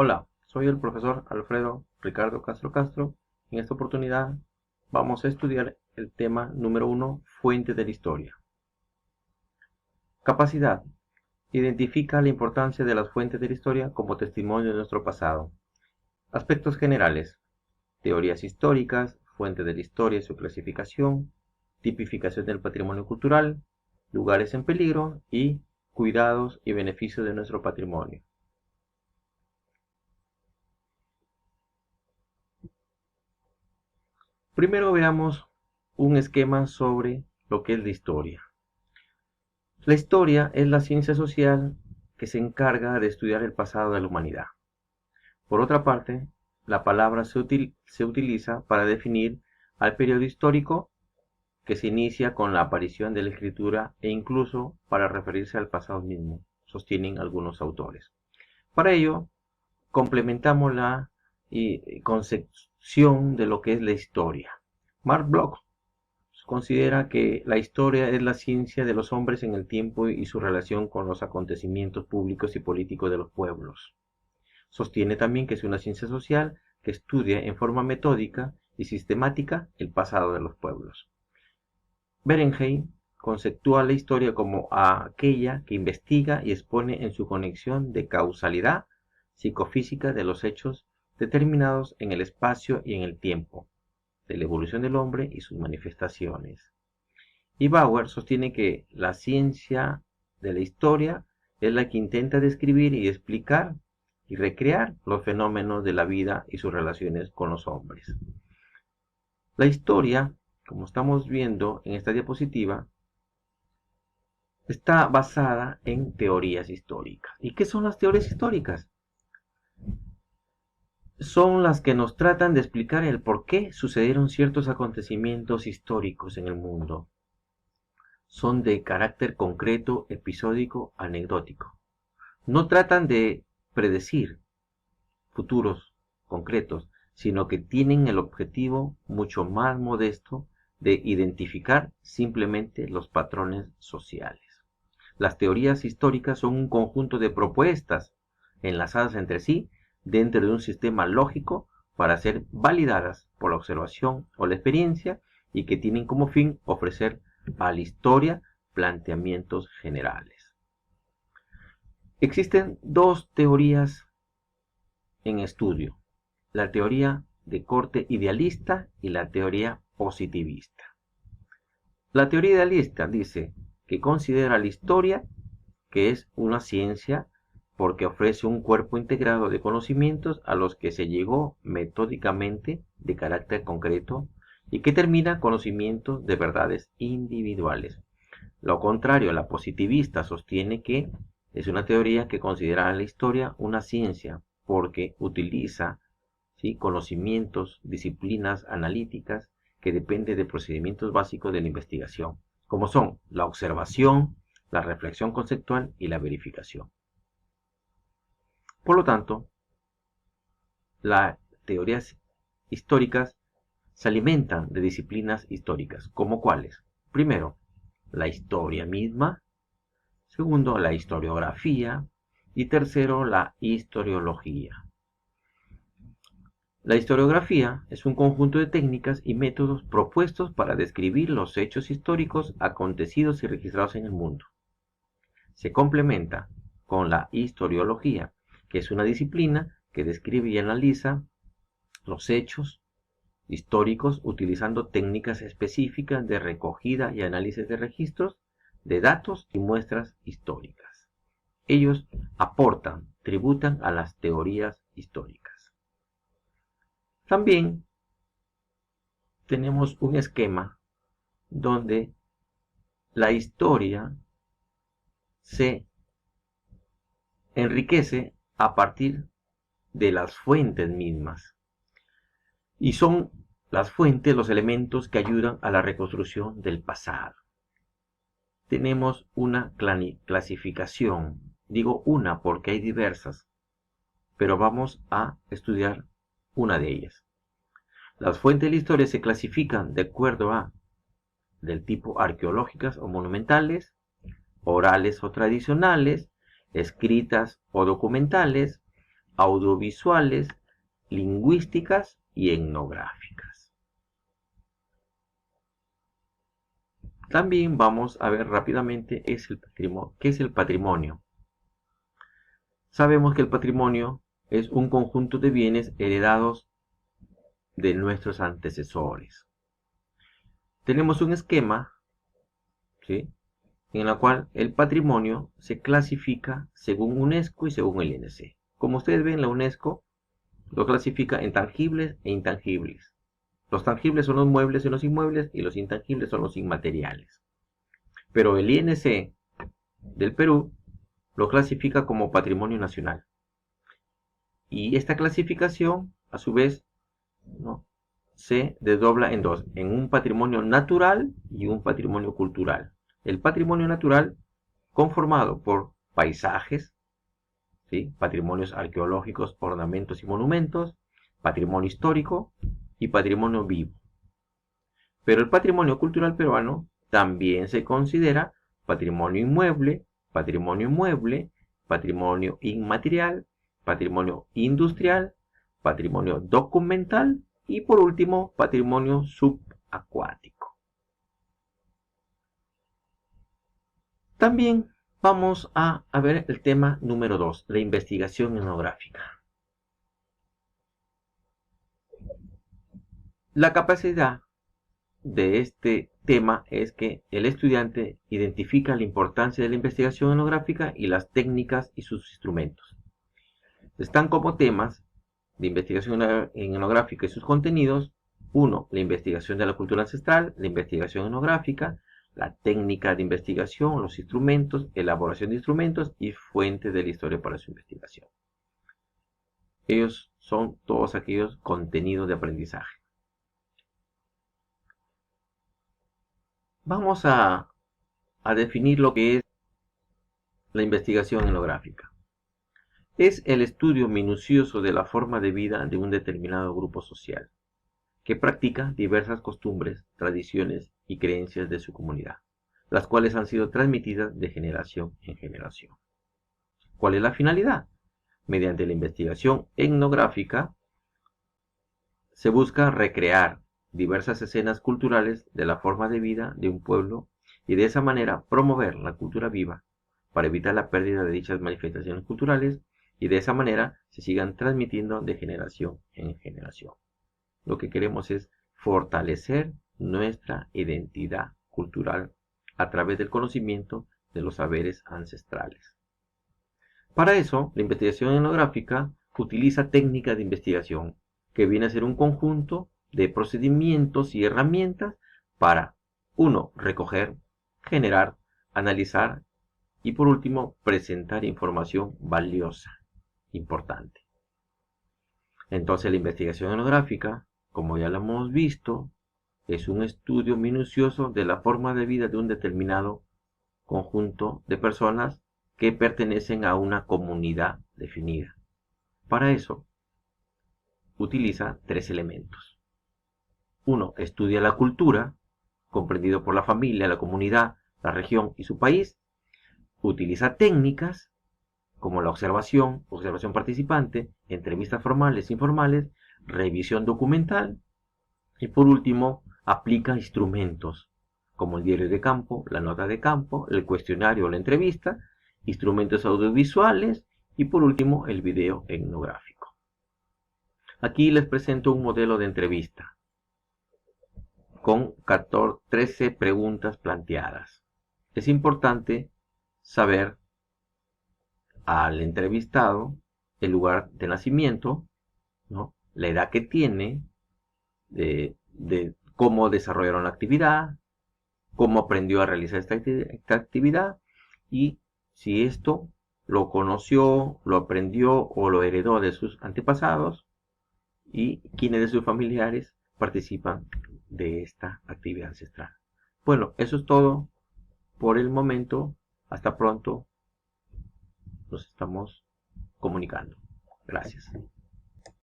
Hola, soy el profesor Alfredo Ricardo Castro Castro. En esta oportunidad vamos a estudiar el tema número 1, fuente de la historia. Capacidad. Identifica la importancia de las fuentes de la historia como testimonio de nuestro pasado. Aspectos generales. Teorías históricas, fuentes de la historia y su clasificación, tipificación del patrimonio cultural, lugares en peligro y cuidados y beneficios de nuestro patrimonio. Primero veamos un esquema sobre lo que es la historia. La historia es la ciencia social que se encarga de estudiar el pasado de la humanidad. Por otra parte, la palabra se utiliza para definir al periodo histórico que se inicia con la aparición de la escritura e incluso para referirse al pasado mismo, sostienen algunos autores. Para ello, complementamos la concepción de lo que es la historia. Mark Bloch considera que la historia es la ciencia de los hombres en el tiempo y su relación con los acontecimientos públicos y políticos de los pueblos. Sostiene también que es una ciencia social que estudia en forma metódica y sistemática el pasado de los pueblos. Berenheim conceptúa la historia como aquella que investiga y expone en su conexión de causalidad psicofísica de los hechos determinados en el espacio y en el tiempo, de la evolución del hombre y sus manifestaciones. Y Bauer sostiene que la ciencia de la historia es la que intenta describir y explicar y recrear los fenómenos de la vida y sus relaciones con los hombres. La historia, como estamos viendo en esta diapositiva, está basada en teorías históricas. ¿Y qué son las teorías históricas? Son las que nos tratan de explicar el por qué sucedieron ciertos acontecimientos históricos en el mundo. Son de carácter concreto, episódico, anecdótico. No tratan de predecir futuros concretos, sino que tienen el objetivo mucho más modesto de identificar simplemente los patrones sociales. Las teorías históricas son un conjunto de propuestas enlazadas entre sí dentro de un sistema lógico para ser validadas por la observación o la experiencia y que tienen como fin ofrecer a la historia planteamientos generales. Existen dos teorías en estudio, la teoría de corte idealista y la teoría positivista. La teoría idealista dice que considera la historia que es una ciencia porque ofrece un cuerpo integrado de conocimientos a los que se llegó metódicamente de carácter concreto y que termina conocimientos de verdades individuales. Lo contrario, la positivista sostiene que es una teoría que considera la historia una ciencia porque utiliza, ¿sí?, conocimientos, disciplinas analíticas que dependen de procedimientos básicos de la investigación, como son la observación, la reflexión conceptual y la verificación. Por lo tanto, las teorías históricas se alimentan de disciplinas históricas, como cuáles. Primero, la historia misma. Segundo, la historiografía. Y tercero, la historiología. La historiografía es un conjunto de técnicas y métodos propuestos para describir los hechos históricos acontecidos y registrados en el mundo. Se complementa con la historiología, que es una disciplina que describe y analiza los hechos históricos utilizando técnicas específicas de recogida y análisis de registros, de datos y muestras históricas. Ellos aportan, tributan a las teorías históricas. También tenemos un esquema donde la historia se enriquece a partir de las fuentes mismas. Y son las fuentes los elementos que ayudan a la reconstrucción del pasado. Tenemos una clasificación, digo una porque hay diversas, pero vamos a estudiar una de ellas. Las fuentes de la historia se clasifican de acuerdo a del tipo arqueológicas o monumentales, orales o tradicionales, escritas o documentales, audiovisuales, lingüísticas y etnográficas. También vamos a ver rápidamente qué es el patrimonio. Sabemos que el patrimonio es un conjunto de bienes heredados de nuestros antecesores. Tenemos un esquema, ¿sí?, en el cual el patrimonio se clasifica según UNESCO y según el INC. Como ustedes ven, la UNESCO lo clasifica en tangibles e intangibles. Los tangibles son los muebles y los inmuebles, y los intangibles son los inmateriales. Pero el INC del Perú lo clasifica como patrimonio nacional. Y esta clasificación, a su vez, ¿no?, se desdobla en dos, en un patrimonio natural y un patrimonio cultural. El patrimonio natural, conformado por paisajes, ¿sí?, patrimonios arqueológicos, ornamentos y monumentos, patrimonio histórico y patrimonio vivo. Pero el patrimonio cultural peruano también se considera patrimonio inmueble, patrimonio mueble, patrimonio inmaterial, patrimonio industrial, patrimonio documental y por último patrimonio subacuático. También vamos a ver el tema número 2, la investigación etnográfica. La capacidad de este tema es que el estudiante identifica la importancia de la investigación etnográfica y las técnicas y sus instrumentos. Están como temas de investigación etnográfica y sus contenidos: 1. La investigación de la cultura ancestral, la investigación etnográfica, la técnica de investigación, los instrumentos, elaboración de instrumentos y fuentes de la historia para su investigación. Ellos son todos aquellos contenidos de aprendizaje. Vamos a definir lo que es la investigación etnográfica. Es el estudio minucioso de la forma de vida de un determinado grupo social, que practica diversas costumbres, tradiciones y creencias de su comunidad, las cuales han sido transmitidas de generación en generación. ¿Cuál es la finalidad? Mediante la investigación etnográfica se busca recrear diversas escenas culturales de la forma de vida de un pueblo y de esa manera promover la cultura viva para evitar la pérdida de dichas manifestaciones culturales y de esa manera se sigan transmitiendo de generación en generación. Lo que queremos es fortalecer nuestra identidad cultural a través del conocimiento de los saberes ancestrales. Para eso, la investigación etnográfica utiliza técnicas de investigación, que viene a ser un conjunto de procedimientos y herramientas para, 1. Recoger, generar, analizar y por último, presentar información valiosa, importante. Entonces, la investigación etnográfica, como ya lo hemos visto, es un estudio minucioso de la forma de vida de un determinado conjunto de personas que pertenecen a una comunidad definida. Para eso, utiliza 3 elementos. 1. Estudia la cultura, comprendido por la familia, la comunidad, la región y su país. Utiliza técnicas como la observación participante, entrevistas formales e informales, revisión documental y por último aplica instrumentos como el diario de campo, la nota de campo, el cuestionario o la entrevista, instrumentos audiovisuales y por último el video etnográfico. Aquí les presento un modelo de entrevista con 13 preguntas planteadas. Es importante saber al entrevistado el lugar de nacimiento, ¿no?, la edad que tiene, de cómo desarrollaron la actividad, cómo aprendió a realizar esta actividad y si esto lo conoció, lo aprendió o lo heredó de sus antepasados y quiénes de sus familiares participan de esta actividad ancestral. Bueno, eso es todo por el momento. Hasta pronto. Nos estamos comunicando. Gracias.